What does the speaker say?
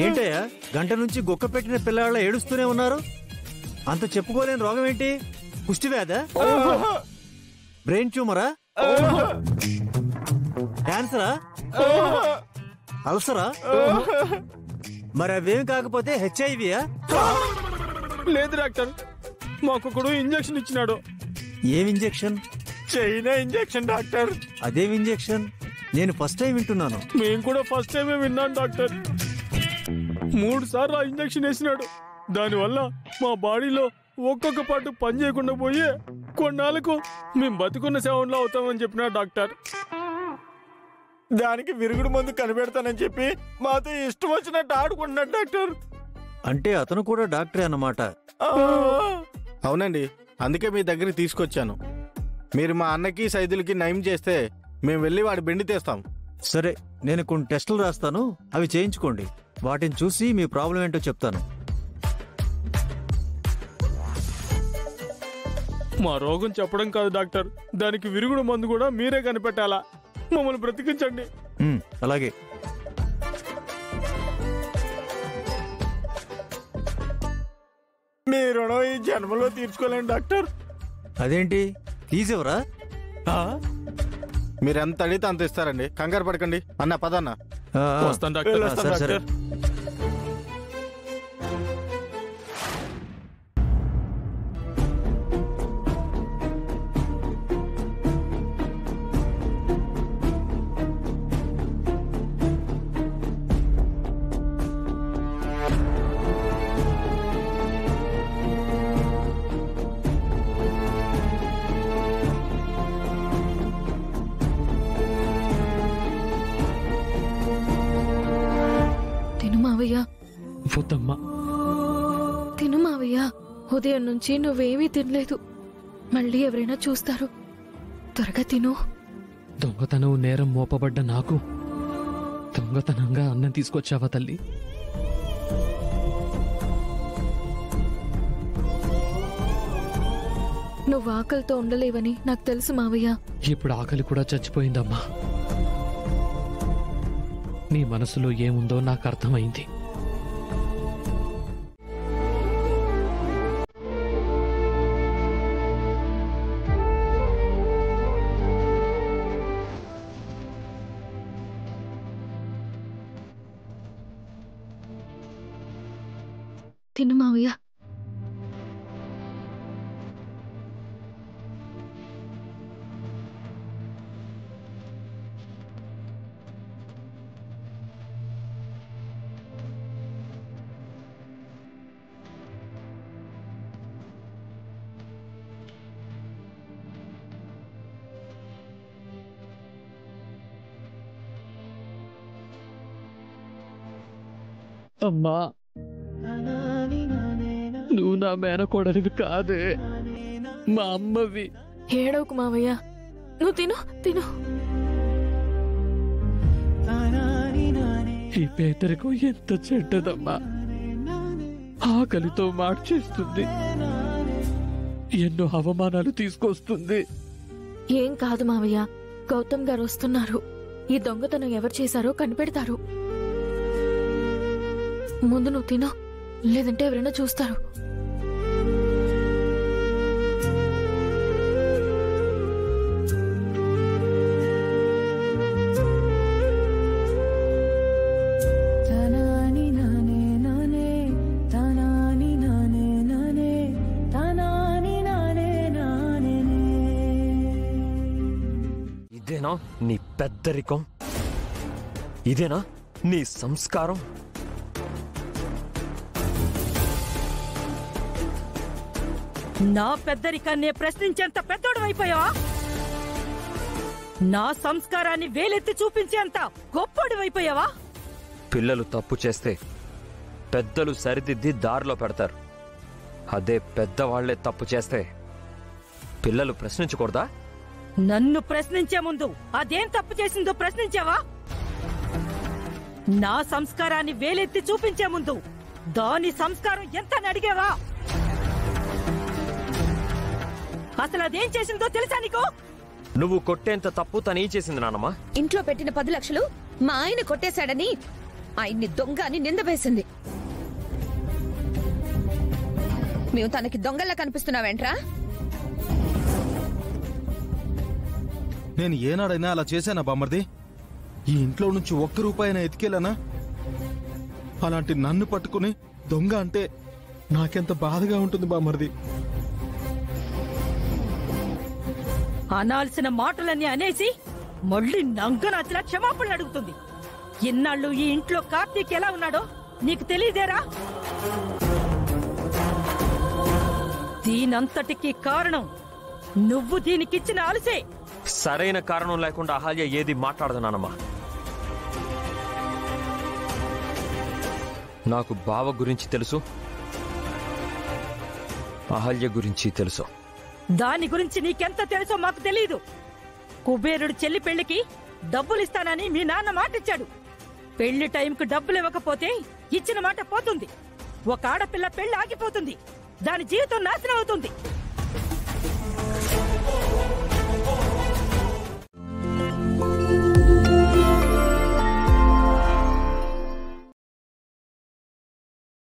ఏంటయ్యా గంట నుంచి గుక్క పెట్టిన పిల్లవాళ్ళ ఏడుస్తూనే ఉన్నారు? అంత చెప్పుకోలేని రోగం ఏంటి? కుష్టి వ్యాధా? బ్రెయిన్ ట్యూమరా? క్యాన్సరా? అల్సరా? మరి అవేం కాకపోతే హెచ్ఐవియా? లేదు డాక్టర్, మాకొకడు ఇంజెక్షన్ ఇచ్చినాడు. ఏం ఇంజెక్షన్? China injection doctor. అదేం ఇంజెక్షన్? నేను ఫస్ట్ టైం వింటున్నాను. మేము కూడా ఫస్ట్ టైమే విన్నాను డాక్టర్. 3 సార్లు ఆ ఇంజెక్షన్ వేసినాడు. దానివల్ల మా బాడీలో ఒక్కొక్క పాటు పని చేయకుండా పోయి కొన్నాళ్ళకు మేము బతుకున్న సేవలో అవుతామని చెప్పినాడు డాక్టర్. దానికి విరుగుడు మందు కనిపెడతానని చెప్పి మాతో ఇష్టం వచ్చినట్టు ఆడుకుంటున్నాడు డాక్టర్. అంటే అతను కూడా డాక్టరే అన్నమాట. అవునండి, అందుకే మీ దగ్గరికి తీసుకొచ్చాను. మీరు మా అన్నకి సైదులకి నయం చేస్తే మేము వెళ్ళి వాడి బెండి తీస్తాం. సరే, నేను కొన్ని టెస్టులు రాస్తాను, అవి చేయించుకోండి. వాటిని చూసి మీ ప్రాబ్లం ఏంటో చెప్తాను. మా రోగం చెప్పడం కాదు డాక్టర్, దానికి విరుగుడు మందు కూడా మీరే కనిపెట్టాలా. మమ్మల్ని బ్రతికించండి. అలాగే. మీ రుణం ఈ జన్మలో తీర్చుకోలేండి డాక్టర్. అదేంటి ఫీజు ఎవరా? మీరు ఎంత అడిగితే అంత ఇస్తారండి, కంగారు పడకండి. అన్న పదన్న. వస్తాను డాక్టర్. సరే సరే. తిను మావయ్య, ఉదయం నుంచి నువ్వేమీ తినలేదు. మళ్ళీ ఎవరైనా చూస్తారు. త్వరగా తిను. దొంగతనం నేరం మోపబడ్డ నాకు దొంగతనంగా అన్నం తీసుకొచ్చావా తల్లి? నువ్వు ఆకలితో ఉండలేవని నాకు తెలుసు మావయ్య. ఇప్పుడు ఆకలి కూడా చచ్చిపోయిందమ్మా. నీ మనసులో ఏముందో నాకు అర్థమైంది. తిను మావయ్య. అమ్మా, నువ్వు నా మేనకోడలివి కాదే, మా అమ్మవి. ఏడవకు మావయ్య, నువ్వు తిను తిను. ఈ పేదరికం ఎంత చెడ్డదమ్మా. ఆకలితో మార్చేస్తుంది, ఎన్నో అవమానాలు తీసుకొస్తుంది. ఏం కాదు మావయ్య, గౌతమ్ గారు వస్తున్నారు. ఈ దొంగతనం ఎవరు చేశారో కనిపెడతారు. ముందు నువ్వు తిను, లేదంటే ఎవరైనా చూస్తారు. ఇదేనా నీ పెద్దరికం? ఇదేనా నీ సంస్కారం? నా పెద్దరికాన్ని ప్రశ్నించేంత పెద్దోడు అయిపోయావా? నా సంస్కారాన్ని వేలెత్తి చూపించేంత గొప్పోడు అయిపోయావా? పిల్లలు తప్పు చేస్తే పెద్దలు సరిదిద్ది దారిలో పెడతారు. అదే పెద్దవాళ్లే తప్పు చేస్తే పిల్లలు ప్రశ్నించకూడదా? నన్ను ప్రశ్నించే ముందు అదేం తప్పు చేసిందో ప్రశ్నించావా? నా సంస్కారాన్ని వేలెత్తి చూపించే ముందు దాని సంస్కారం ఎంత అడిగేవా? అసలు అదేం చేసిందో తెలుసా నీకు? నువ్వు కొట్టేంత తప్పు తనేం చేసింది నానమ్మ? ఇంట్లో పెట్టిన 10 లక్షలు మా ఆయన కొట్టేశాడని ఆయన్ని దొంగ అని నింద వేసింది. మేము తనకి దొంగల్లా కనిపిస్తున్నావేంట్రా? నేను ఏనాడైనా అలా చేశానా బామ్మర్ది? ఈ ఇంట్లో నుంచి 1 రూపాయినా ఎతికేలానా? అలాంటి నన్ను పట్టుకుని దొంగ అంటే నాకెంత బాధగా ఉంటుంది బామ్మర్ది. అనాల్సిన మాటలన్నీ అనేసి మళ్ళీ నంగనాచిలా క్షమాపణలు అడుగుతుంది. ఇన్నాళ్ళు ఈ ఇంట్లో కార్తీక్ ఎలా ఉన్నాడో నీకు తెలియదేరా? దీనంతటికి కారణం నువ్వు దీనికిచ్చిన అలసే. సరైన కారణం లేకుండా అహల్య ఏది మాట్లాడదు నానమ్మ. నాకు బావ గురించి తెలుసు, అహల్య గురించి తెలుసు. దాని గురించి నీకెంత తెలుసో మాకు తెలీదు. కుబేరుడు చెల్లి పెళ్లికి డబ్బులిస్తానని మీ నాన్న మాటిచ్చాడు. పెళ్లి టైంకు డబ్బులు ఇవ్వకపోతే ఇచ్చిన మాట పోతుంది. ఒక ఆడపిల్ల పెళ్లి ఆగిపోతుంది, దాని జీవితం నాశనం అవుతుంది.